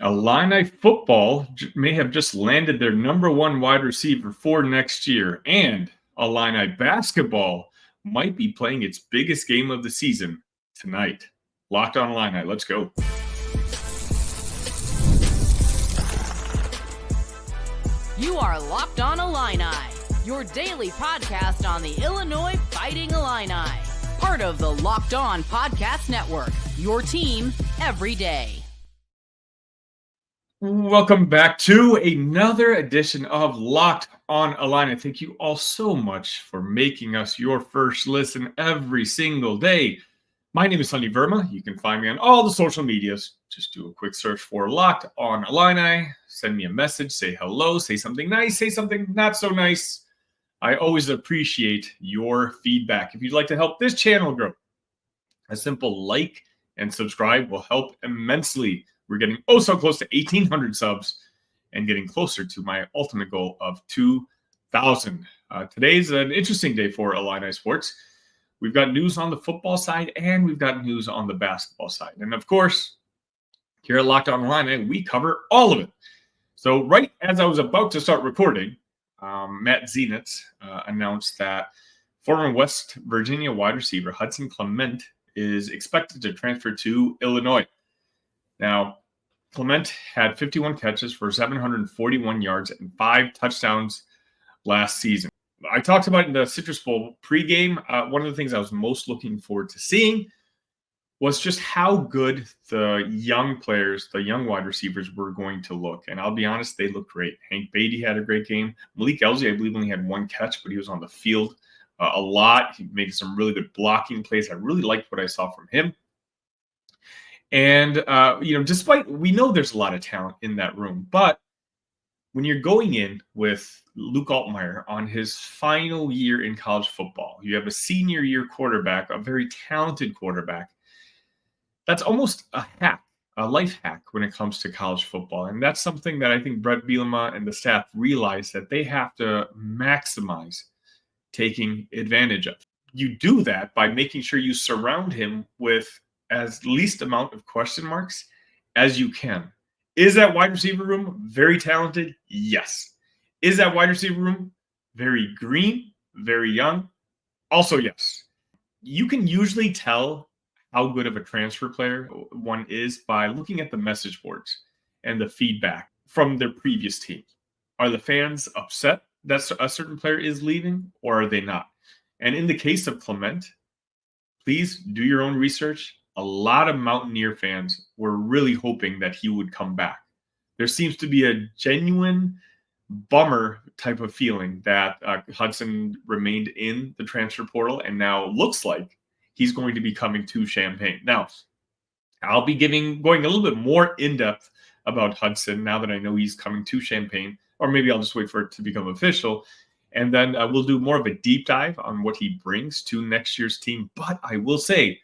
Illini football may have just landed their number one wide receiver for next year, and Illini basketball might be playing its biggest game of the season tonight. Locked On Illini, let's go. You are Locked On Illini, your daily podcast on the Illinois Fighting Illini. Part of the Locked On Podcast Network, your team every day. Welcome back to another edition of Locked On Illini. Thank you all so much for making us your first listen every single day. My name is Sunny Verma. You can find me on all the social medias. Just do a quick search for Locked On Illini. Send me a message, say hello, say something nice, say something not so nice. I always appreciate your feedback. If you'd like to help this channel grow, a simple like and subscribe will help immensely. We're getting so close to 1,800 subs and getting closer to my ultimate goal of 2,000. Today's an interesting day for Illini sports. We've got news on the football side and we've got news on the basketball side. And of course, here at Locked On Illini, we cover all of it. So right as I was about to start recording, Matt Zenitz announced that former West Virginia wide receiver Hudson Clement is expected to transfer to Illinois. Now, Clement had 51 catches for 741 yards and 5 touchdowns last season. I talked about in the Citrus Bowl pregame. One of the things I was most looking forward to seeing was just how good the young players, the young wide receivers were going to look. And I'll be honest, they looked great. Hank Beatty had a great game. Malik Elzy, I believe, only had 1 catch, but he was on the field a lot. He made some really good blocking plays. I really liked what I saw from him. And, despite we know there's a lot of talent in that room, but when you're going in with Luke Altmaier on his final year in college football, you have a senior year quarterback, a very talented quarterback. That's almost a hack, a life hack when it comes to college football. And that's something that I think Brett Bielema and the staff realize that they have to maximize taking advantage of. You do that by making sure you surround him with as least amount of question marks as you can. Is that wide receiver room very talented? Yes. Is that wide receiver room very green, very young? Also, yes. You can usually tell how good of a transfer player one is by looking at the message boards and the feedback from their previous teams. Are the fans upset that a certain player is leaving, or are they not? And in the case of Clement, please do your own research. A lot of Mountaineer fans were really hoping that he would come back. There seems to be a genuine bummer type of feeling that Hudson remained in the transfer portal and now looks like he's going to be coming to Champaign. Now, I'll be going a little bit more in-depth about Hudson now that I know he's coming to Champaign, or maybe I'll just wait for it to become official. And then we'll do more of a deep dive on what he brings to next year's team. But I will say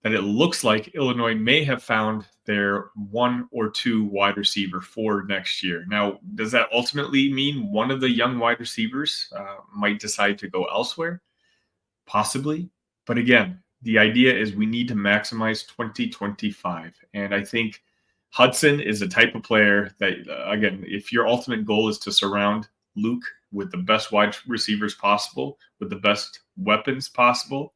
that it looks like Illinois may have found their 1 or 2 wide receiver for next year. Now, does that ultimately mean one of the young wide receivers might decide to go elsewhere? Possibly. But again, the idea is we need to maximize 2025. And I think Hudson is a type of player that, again, if your ultimate goal is to surround Luke with the best wide receivers possible, with the best weapons possible,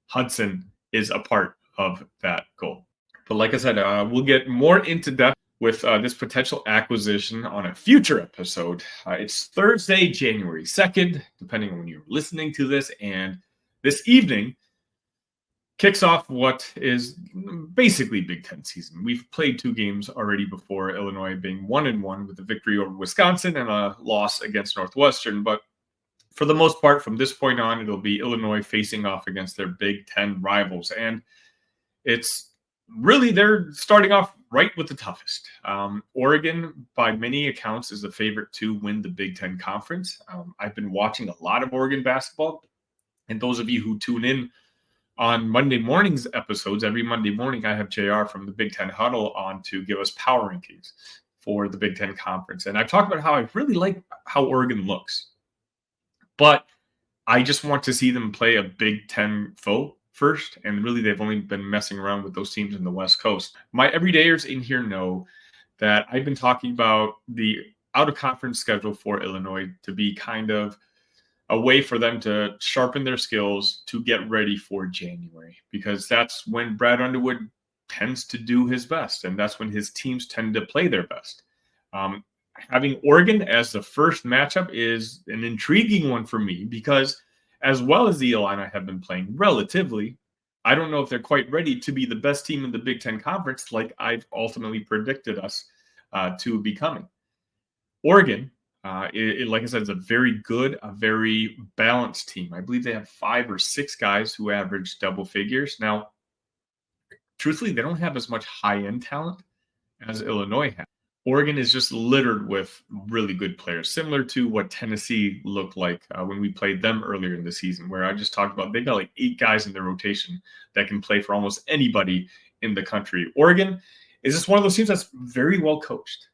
Hudson is a part of that goal. But like I said, we'll get more into depth with this potential acquisition on a future episode. It's Thursday, January 2nd, depending on when you're listening to this. And this evening kicks off what is basically Big Ten season. We've played 2 games already before, Illinois being 1-1 with a victory over Wisconsin and a loss against Northwestern. But for the most part, from this point on, it'll be Illinois facing off against their Big Ten rivals. And it's really, they're starting off right with the toughest. Oregon, by many accounts, is the favorite to win the Big Ten Conference. I've been watching a lot of Oregon basketball. And those of you who tune in on Monday morning's episodes, every Monday morning, I have JR from the Big Ten Huddle on to give us power rankings for the Big Ten Conference. And I've talked about how I really like how Oregon looks. But I just want to see them play a Big Ten foe first. And really, they've only been messing around with those teams in the West Coast. My everydayers in here know that I've been talking about the out-of-conference schedule for Illinois to be kind of a way for them to sharpen their skills to get ready for January, because that's when Brad Underwood tends to do his best, and that's when his teams tend to play their best. Having Oregon as the first matchup is an intriguing one for me because, as well as the Illini have been playing relatively, I don't know if they're quite ready to be the best team in the Big Ten Conference like I've ultimately predicted us to becoming. Oregon, like I said, is a very good, a very balanced team. I believe they have 5 or 6 guys who average double figures. Now, truthfully, they don't have as much high-end talent as Illinois has. Oregon is just littered with really good players, similar to what Tennessee looked like when we played them earlier in the season, where I just talked about they got like 8 guys in their rotation that can play for almost anybody in the country. Oregon is just one of those teams that's very well coached.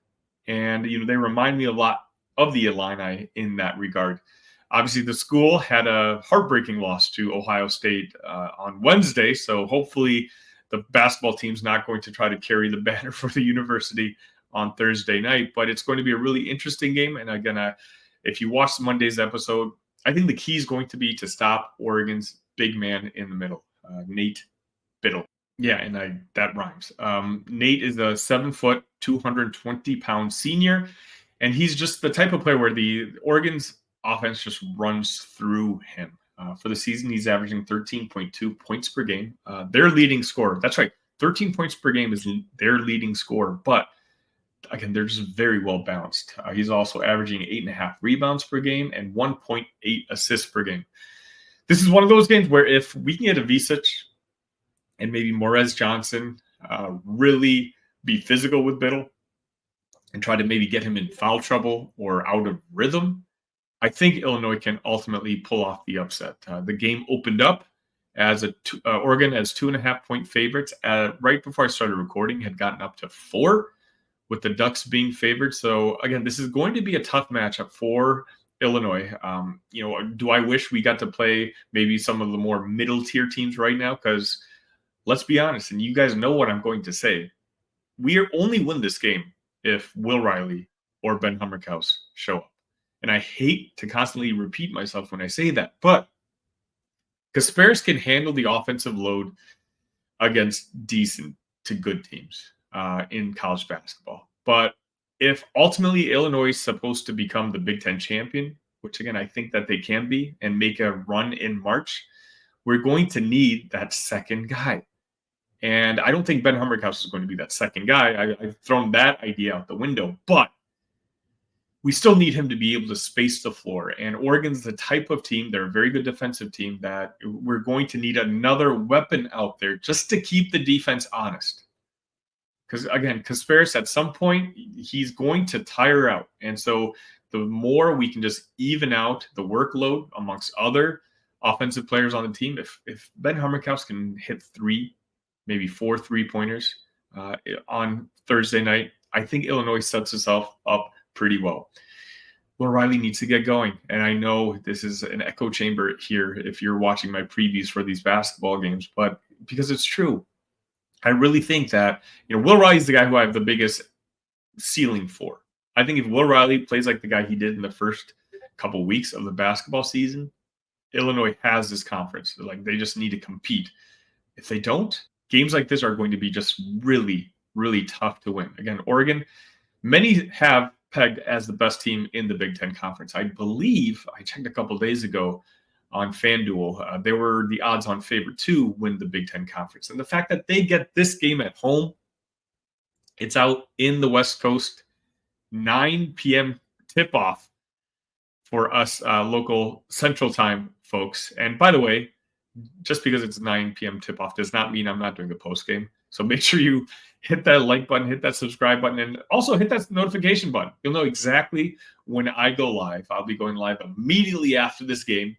And, they remind me a lot of the Illini in that regard. Obviously, the school had a heartbreaking loss to Ohio State on Wednesday, so hopefully the basketball team's not going to try to carry the banner for the university on Thursday night, but it's going to be a really interesting game. And again, if you watch Monday's episode, I think the key is going to be to stop Oregon's big man in the middle, Nate Biddle. Yeah, and that rhymes. Nate is a 7-foot, 220-pound senior, and he's just the type of player where the Oregon's offense just runs through him. For the season, he's averaging 13.2 points per game. Their leading scorer. That's right, 13 points per game is their leading scorer, but again, they're just very well balanced. He's also averaging 8.5 rebounds per game and 1.8 assists per game. This is one of those games where if we can get a Visic and maybe Morez Johnson really be physical with Biddle and try to maybe get him in foul trouble or out of rhythm, I think Illinois can ultimately pull off the upset. The game opened up as Oregon as 2.5-point favorites. Right before I started recording, had gotten up to 4. With the Ducks being favored. So again, this is going to be a tough matchup for Illinois. Do I wish we got to play maybe some of the more middle tier teams right now? Because let's be honest, and you guys know what I'm going to say. We only win this game if Will Riley or Ben Hummerkaus show up. And I hate to constantly repeat myself when I say that, but Kasparis can handle the offensive load against decent to good teams in college basketball. But if ultimately Illinois is supposed to become the Big Ten champion, which again, I think that they can be, and make a run in March, we're going to need that second guy. And I don't think Ben Hummerkaus is going to be that second guy. I've thrown that idea out the window, but we still need him to be able to space the floor. And Oregon's the type of team, they're a very good defensive team, that we're going to need another weapon out there just to keep the defense honest. Because, again, Kasparis, at some point, he's going to tire out. And so the more we can just even out the workload amongst other offensive players on the team, if Ben Hummerkaus can hit 3, maybe 4 3-pointers on Thursday night, I think Illinois sets itself up pretty well. Will Riley needs to get going. And I know this is an echo chamber here if you're watching my previews for these basketball games, but because it's true. I really think that, Will Riley is the guy who I have the biggest ceiling for. I think if Will Riley plays like the guy he did in the first couple weeks of the basketball season, Illinois has this conference. Like, they just need to compete. If they don't, games like this are going to be just really, really tough to win. Again, Oregon, many have pegged as the best team in the Big Ten Conference. I believe, I checked a couple of days ago, on FanDuel, they were the odds-on favorite to win the Big Ten Conference. And the fact that they get this game at home, it's out in the West Coast, 9 p.m. tip-off for us local Central Time folks. And by the way, just because it's 9 p.m. tip-off does not mean I'm not doing the post-game. So make sure you hit that like button, hit that subscribe button, and also hit that notification button. You'll know exactly when I go live. I'll be going live immediately after this game.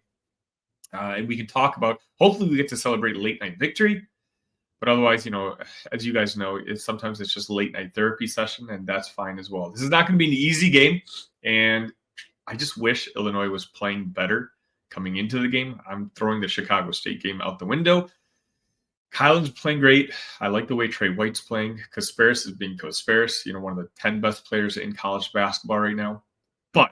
And we can talk about, hopefully we get to celebrate a late night victory. But otherwise, as you guys know, sometimes it's just a late night therapy session, and that's fine as well. This is not going to be an easy game. And I just wish Illinois was playing better coming into the game. I'm throwing the Chicago State game out the window. Kylan's playing great. I like the way Trey White's playing. Kasparis is being Kasparis, one of the 10 best players in college basketball right now. But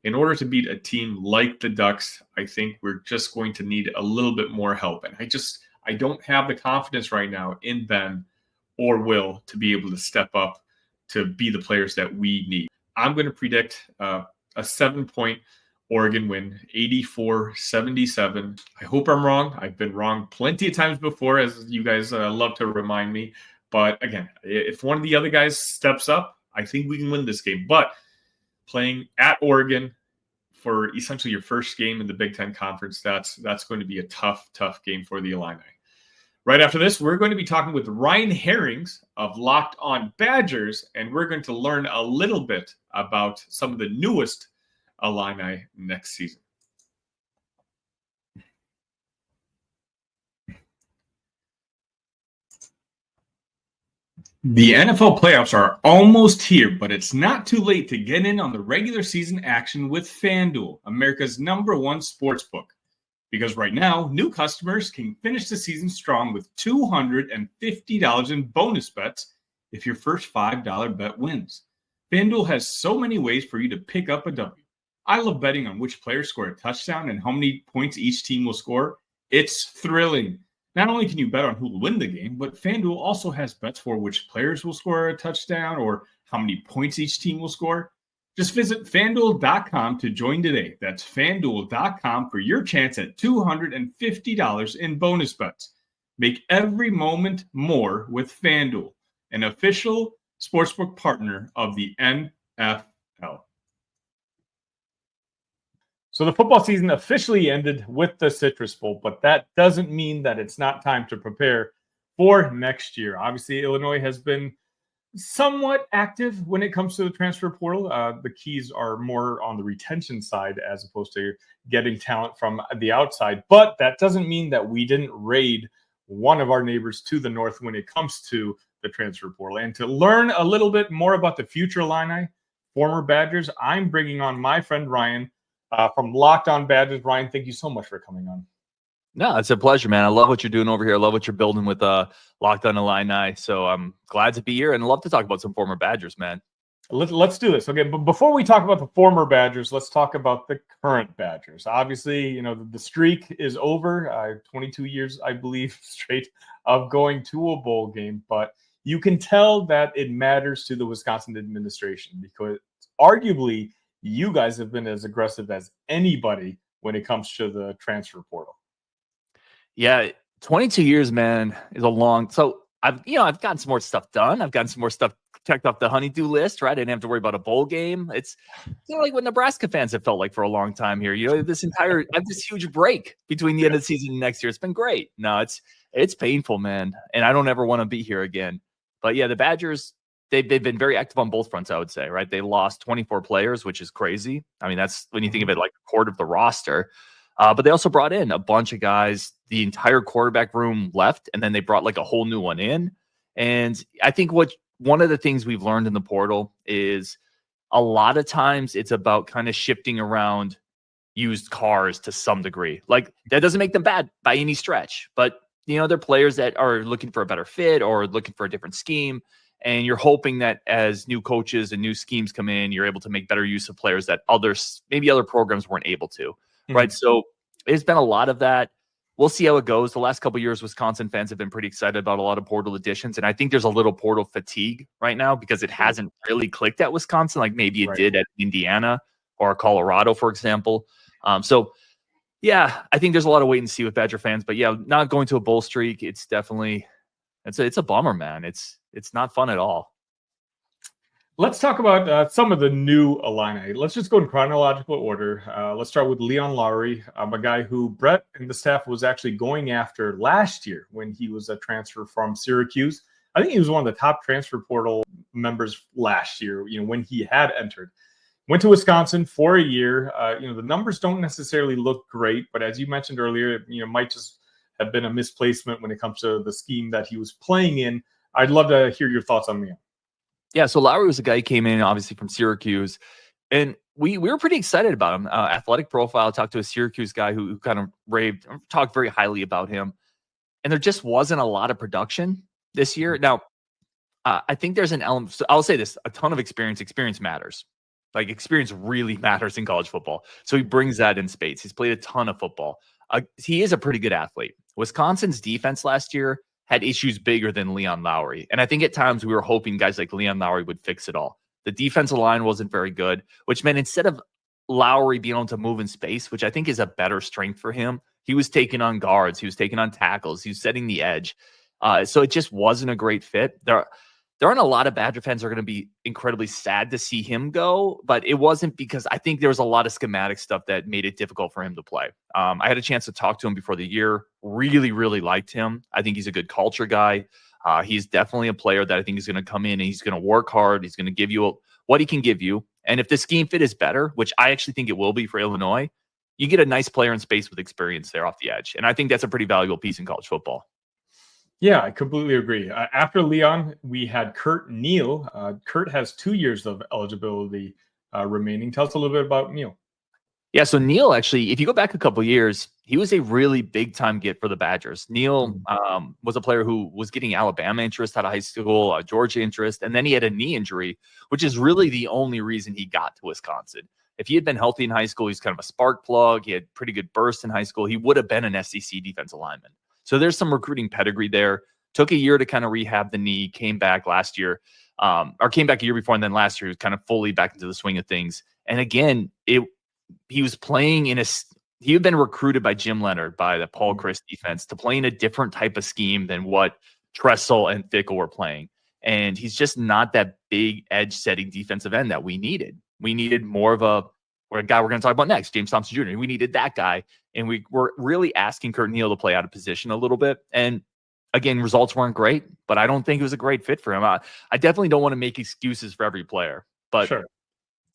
in order to beat a team like the Ducks, I think we're just going to need a little bit more help. And I don't have the confidence right now in Ben or Will to be able to step up to be the players that we need. I'm going to predict a 7-point Oregon win, 84-77. I hope I'm wrong. I've been wrong plenty of times before, as you guys love to remind me. But again, if one of the other guys steps up, I think we can win this game. But playing at Oregon for essentially your first game in the Big Ten Conference, that's going to be a tough game for the Illini. Right after this, we're going to be talking with Ryan Harings of Locked On Badgers, and we're going to learn a little bit about some of the newest Illini next season. The NFL playoffs are almost here, but it's not too late to get in on the regular season action with FanDuel, America's #1 sportsbook. Because right now, new customers can finish the season strong with $250 in bonus bets if your first $5 bet wins. FanDuel has so many ways for you to pick up a W. I love betting on which players score a touchdown and how many points each team will score. It's thrilling. Not only can you bet on who will win the game, but FanDuel also has bets for which players will score a touchdown or how many points each team will score. Just visit FanDuel.com to join today. That's FanDuel.com for your chance at $250 in bonus bets. Make every moment more with FanDuel, an official sportsbook partner of the NFL. So the football season officially ended with the Citrus Bowl, but that doesn't mean that it's not time to prepare for next year. Obviously, Illinois has been somewhat active when it comes to the transfer portal. The keys are more on the retention side as opposed to getting talent from the outside. But that doesn't mean that we didn't raid one of our neighbors to the north when it comes to the transfer portal. And to learn a little bit more about the future Illini, former Badgers, I'm bringing on my friend Ryan from Locked On Badgers. Ryan, thank you so much for coming on. No, it's a pleasure, man. I love what you're doing over here. I love what you're building with Locked On Illini. So I'm glad to be here and love to talk about some former Badgers, man. Let's do this. Okay, but before we talk about the former Badgers, let's talk about the current Badgers. Obviously, the streak is over. 22 years, I believe, straight of going to a bowl game. But you can tell that it matters to the Wisconsin administration because arguably you guys have been as aggressive as anybody when it comes to the transfer portal. Yeah, 22 years, man, is a long. So I've gotten some more stuff done. I've gotten some more stuff checked off the honeydew list, right? I didn't have to worry about a bowl game. It's like what Nebraska fans have felt like for a long time here. I have this huge break between the end of the season and next year. It's been great. No, it's painful, man, and I don't ever want to be here again. But yeah, the Badgers, they've been very active on both fronts, I would say, right? They lost 24 players, which is crazy. I mean, that's when you think of it like a quarter of the roster. But they also brought in a bunch of guys. The entire quarterback room left, and then they brought like a whole new one in. And I think one of the things we've learned in the portal is a lot of times it's about kind of shifting around used cars to some degree. Like that doesn't make them bad by any stretch, but they're players that are looking for a better fit or looking for a different scheme. And you're hoping that as new coaches and new schemes come in, you're able to make better use of players that maybe other programs weren't able to. Right. So there's been a lot of that. We'll see how it goes. The last couple of years, Wisconsin fans have been pretty excited about a lot of portal additions. And I think there's a little portal fatigue right now because it hasn't really clicked at Wisconsin like maybe it did at Indiana or Colorado, for example. So, yeah, I think there's a lot of wait and see with Badger fans. But, yeah, not going to a bowl streak, it's definitely it's a bummer, man. It's not fun at all. Let's talk about some of the new Illini. Let's just go in chronological order. Let's start with Leon Lowry, a guy who Brett and the staff was actually going after last year when he was a transfer from Syracuse. I think he was one of the top transfer portal members last year, when he had entered. Went to Wisconsin for a year. The numbers don't necessarily look great, but as you mentioned earlier, might just have been a misplacement when it comes to the scheme that he was playing in. I'd love to hear your thoughts on Leon. Yeah, so Lowry was a guy who came in, obviously, from Syracuse, and we were pretty excited about him. Athletic profile, talked to a Syracuse guy who kind of talked very highly about him. and there just wasn't a lot of production this year. Now, I think there's an element. So I'll say this: a ton of experience. Experience matters. Like experience really matters in college football. So he brings that in spades. He's played a ton of football. He is a pretty good athlete. Wisconsin's defense last year had issues bigger than Leon Lowry. And I think at times we were hoping guys like Leon Lowry would fix it all. The defensive line wasn't very good, which meant instead of Lowry being able to move in space, which I think is a better strength for him, he was taking on guards. He was taking on tackles. He was setting the edge. So it just wasn't a great fit. There aren't a lot of Badger fans who are going to be incredibly sad to see him go, but it wasn't because I think there was a lot of schematic stuff that made it difficult for him to play. I had a chance to talk to him before the year. Really, really liked him. I think he's a good culture guy. He's definitely a player that I think is going to come in and he's going to work hard. He's going to give you what he can give you. And if the scheme fit is better, which I actually think it will be for Illinois, you get a nice player in space with experience there off the edge. And I think that's a pretty valuable piece in college football. Yeah, I completely agree. After Leon, we had Kurt Neal. Kurt has 2 years of eligibility remaining. Tell us a little bit about Neal. Yeah, so Neal actually, if you go back a couple of years, he was a really big-time get for the Badgers. Neal was a player who was getting Alabama interest out of high school, Georgia interest, and then he had a knee injury, which is really the only reason he got to Wisconsin. If he had been healthy in high school, he's kind of a spark plug. He had pretty good burst in high school. He would have been an SEC defensive lineman. So there's some recruiting pedigree there. Took a year to kind of rehab the knee, came back last year, or came back a year before, and then last year he was kind of fully back into the swing of things. And again, he was playing he had been recruited by Jim Leonard, by the Paul Chryst defense, to play in a different type of scheme than what Tressel and Fickle were playing. And he's just not that big edge-setting defensive end that we needed. We needed more of a guy we're going to talk about next, James Thompson Jr. We needed that guy. And we were really asking Kurt Neal to play out of position a little bit. And again, results weren't great, but I don't think it was a great fit for him. I definitely don't want to make excuses for every player, but sure,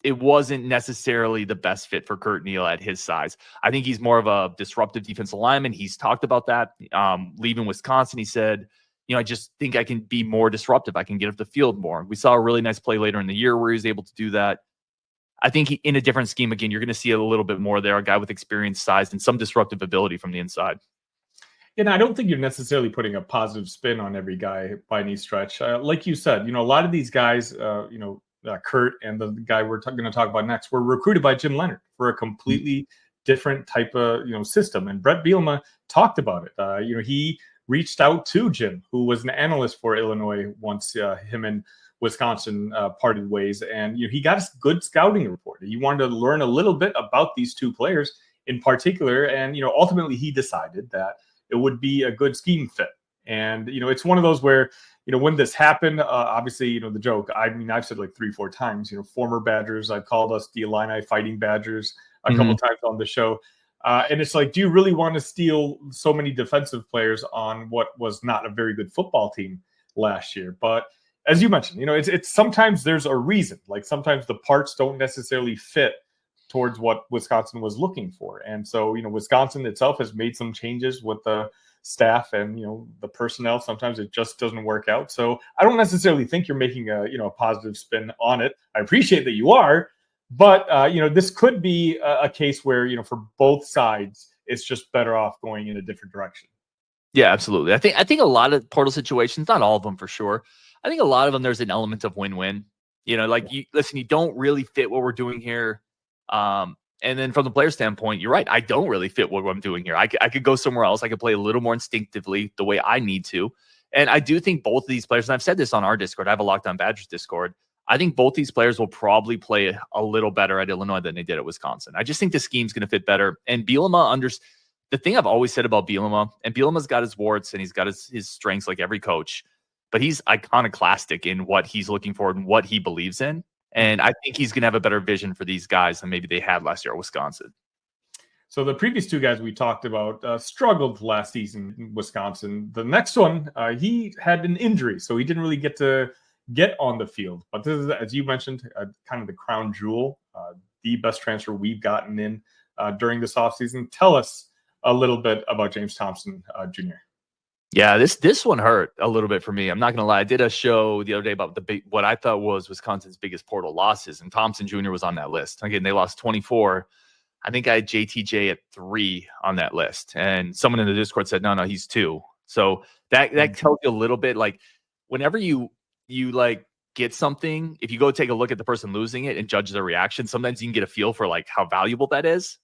it wasn't necessarily the best fit for Kurt Neal at his size. I think he's more of a disruptive defensive lineman. He's talked about that. Leaving Wisconsin, he said, I just think I can be more disruptive. I can get up the field more. We saw a really nice play later in the year where he was able to do that. I think in a different scheme, again, you're going to see a little bit more there, a guy with experience, size, and some disruptive ability from the inside. And I don't think you're necessarily putting a positive spin on every guy by any stretch. Like you said, a lot of these guys, Kurt and the guy we're going to talk about next, were recruited by Jim Leonard for a completely different type of system. And Brett Bielema talked about it. He reached out to Jim, who was an analyst for Illinois once him and Wisconsin parted ways, and he got a good scouting report. He wanted to learn a little bit about these two players in particular, and ultimately he decided that it would be a good scheme fit. And it's one of those where when this happened, obviously the joke. I mean, I've said like 3-4 times. Former Badgers. I've called us the Illini Fighting Badgers a couple times on the show. And it's like, do you really want to steal so many defensive players on what was not a very good football team last year? But as you mentioned, it's sometimes there's a reason. Like sometimes the parts don't necessarily fit towards what Wisconsin was looking for. And so, Wisconsin itself has made some changes with the staff and, the personnel. Sometimes it just doesn't work out. So I don't necessarily think you're making a positive spin on it. I appreciate that you are, but, this could be a case where, for both sides, it's just better off going in a different direction. Yeah, absolutely. I think a lot of portal situations, not all of them for sure, I think a lot of them, there's an element of win-win. You don't really fit what we're doing here. And then from the player standpoint, you're right. I don't really fit what I'm doing here. I could go somewhere else. I could play a little more instinctively the way I need to. And I do think both of these players, and I've said this on our Discord, I have a Locked On Badgers Discord. I think both these players will probably play a little better at Illinois than they did at Wisconsin. I just think the scheme's going to fit better. And Bielema the thing I've always said about Bielema, and Bielema's got his warts and he's got his strengths like every coach, but he's iconoclastic in what he's looking for and what he believes in. And I think he's going to have a better vision for these guys than maybe they had last year at Wisconsin. So the previous two guys we talked about struggled last season in Wisconsin. The next one, he had an injury, so he didn't really get on the field. But this is, as you mentioned, kind of the crown jewel, the best transfer we've gotten in during this offseason. Tell us a little bit about James Thompson Jr. Yeah, this one hurt a little bit for me. I'm not going to lie. I did a show the other day about what I thought was Wisconsin's biggest portal losses, and Thompson Jr. was on that list. Again, they lost 24. I think I had JTJ at 3 on that list. And someone in the Discord said, no, he's 2. So that tells you a little bit, like, whenever you like get something, if you go take a look at the person losing it and judge their reaction, sometimes you can get a feel for like how valuable that is.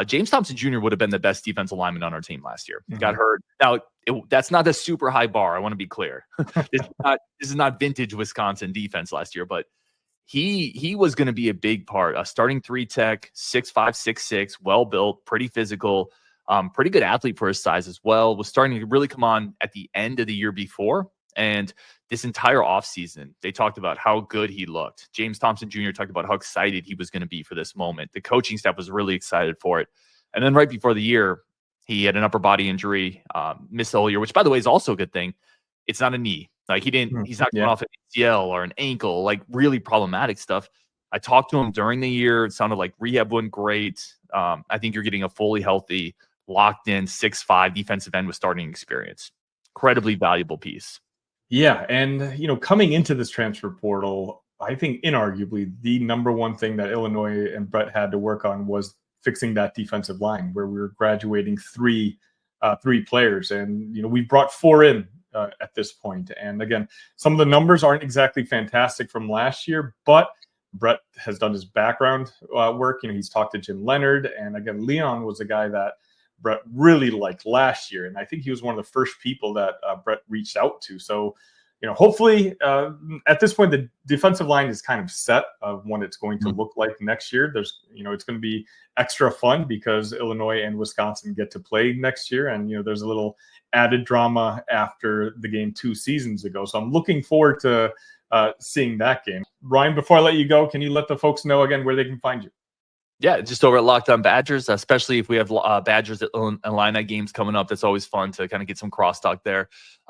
James Thompson Jr. would have been the best defensive lineman on our team last year. Got hurt. Now, that's not a super high bar. I want to be clear. This is not vintage Wisconsin defense last year, but he was going to be a big part. A starting 3 tech, 6'5", 6'6", well built, pretty physical, pretty good athlete for his size as well. Was starting to really come on at the end of the year before. And this entire offseason, they talked about how good he looked. James Thompson Jr. talked about how excited he was going to be for this moment. The coaching staff was really excited for it. And then right before the year, he had an upper body injury, missed the whole year, which, by the way, is also a good thing. It's not a knee. Like, he's not going off an ACL or an ankle, like really problematic stuff. I talked to him during the year. It sounded like rehab went great. I think you're getting a fully healthy, locked in 6'5" defensive end with starting experience. Incredibly valuable piece. Yeah, and coming into this transfer portal, I think inarguably the number one thing that Illinois and Brett had to work on was fixing that defensive line, where we were graduating three players, and we've brought 4 in at this point. And again, some of the numbers aren't exactly fantastic from last year, but Brett has done his background work. He's talked to Jim Leonard, and again, Leon was a guy that Brett really liked last year, and I think he was one of the first people that Brett reached out to. So, hopefully at this point, the defensive line is kind of set of what it's going to look like next year. There's, it's going to be extra fun because Illinois and Wisconsin get to play next year, and there's a little added drama after the game 2 seasons ago. So I'm looking forward to seeing that game. Ryan, before I let you go, can you let the folks know again where they can find you? Yeah, just over at Locked On Badgers, especially if we have Badgers at Illini games coming up. That's always fun to kind of get some crosstalk there.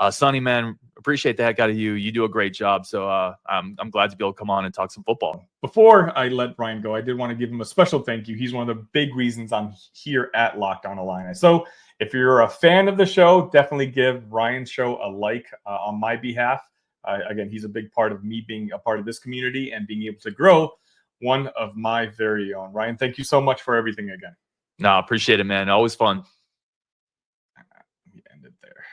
Sunny, man, appreciate the heck out of you. You do a great job. So I'm glad to be able to come on and talk some football. Before I let Ryan go, I did want to give him a special thank you. He's one of the big reasons I'm here at Locked On Illini. So if you're a fan of the show, definitely give Ryan's show a like on my behalf. Again, he's a big part of me being a part of this community and being able to grow one of my very own. Ryan, thank you so much for everything again. No, appreciate it, man. Always fun. We ended there.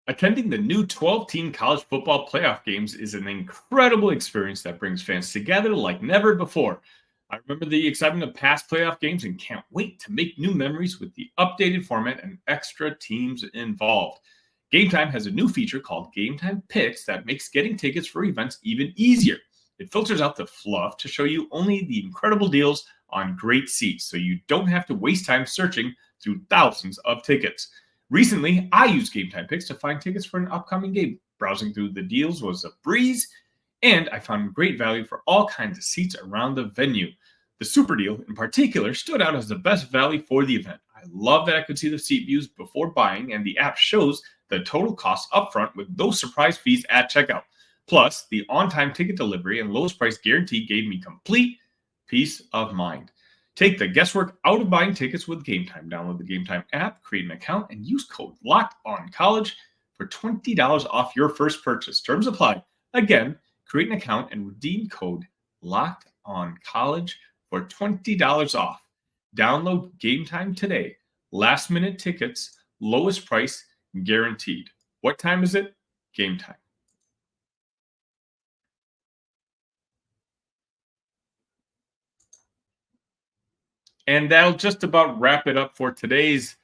Attending the new 12-team college football playoff games is an incredible experience that brings fans together like never before. I remember the excitement of past playoff games and can't wait to make new memories with the updated format and extra teams involved. Game Time has a new feature called Game Time Picks that makes getting tickets for events even easier. It filters out the fluff to show you only the incredible deals on great seats, so you don't have to waste time searching through thousands of tickets. Recently, I used Game Time Picks to find tickets for an upcoming game. Browsing through the deals was a breeze, and I found great value for all kinds of seats around the venue. The Super Deal, in particular, stood out as the best value for the event. I love that I could see the seat views before buying, and the app shows the total cost upfront with no surprise fees at checkout. Plus, the on-time ticket delivery and lowest price guarantee gave me complete peace of mind. Take the guesswork out of buying tickets with Game Time. Download the Game Time app, create an account, and use code LOCKEDONCollege for $20 off your first purchase. Terms apply. Again, create an account and redeem code LOCKEDONCollege for $20 off. Download Game Time today. Last minute tickets, lowest price guaranteed. What time is it? Game time. And that'll just about wrap it up for today's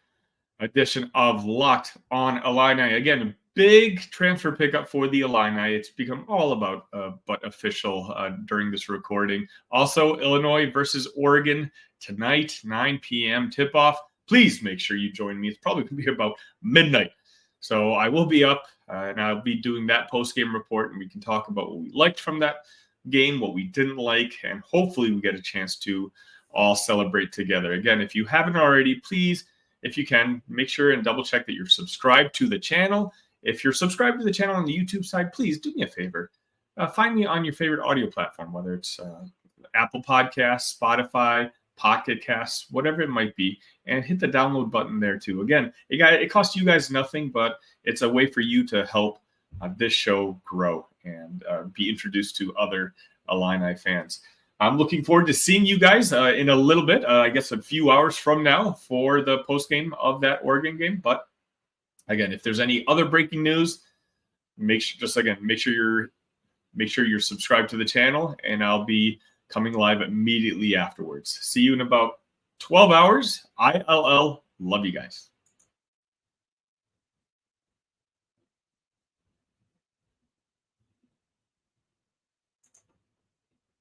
edition of Locked On Illini. Again, a big transfer pickup for the Illini. It's become all about but official during this recording. Also, Illinois versus Oregon tonight, 9 p.m. tip-off. Please make sure you join me. It's probably going to be about midnight. So I will be up, and I'll be doing that post-game report, and we can talk about what we liked from that game, what we didn't like, and hopefully we get a chance to all celebrate together. Again, if you haven't already, please, if you can, make sure and double-check that you're subscribed to the channel. If you're subscribed to the channel on the YouTube side, please do me a favor. Find me on your favorite audio platform, whether it's Apple Podcasts, Spotify, Pocket Casts, whatever it might be, and hit the download button there too. Again, it costs you guys nothing, but it's a way for you to help this show grow and be introduced to other Illini fans. I'm looking forward to seeing you guys in a little bit, I guess a few hours from now for the post game of that Oregon game. But again, if there's any other breaking news, make sure you're subscribed to the channel, and I'll be coming live immediately afterwards. See you in about 12 hours. ILL. Love you guys.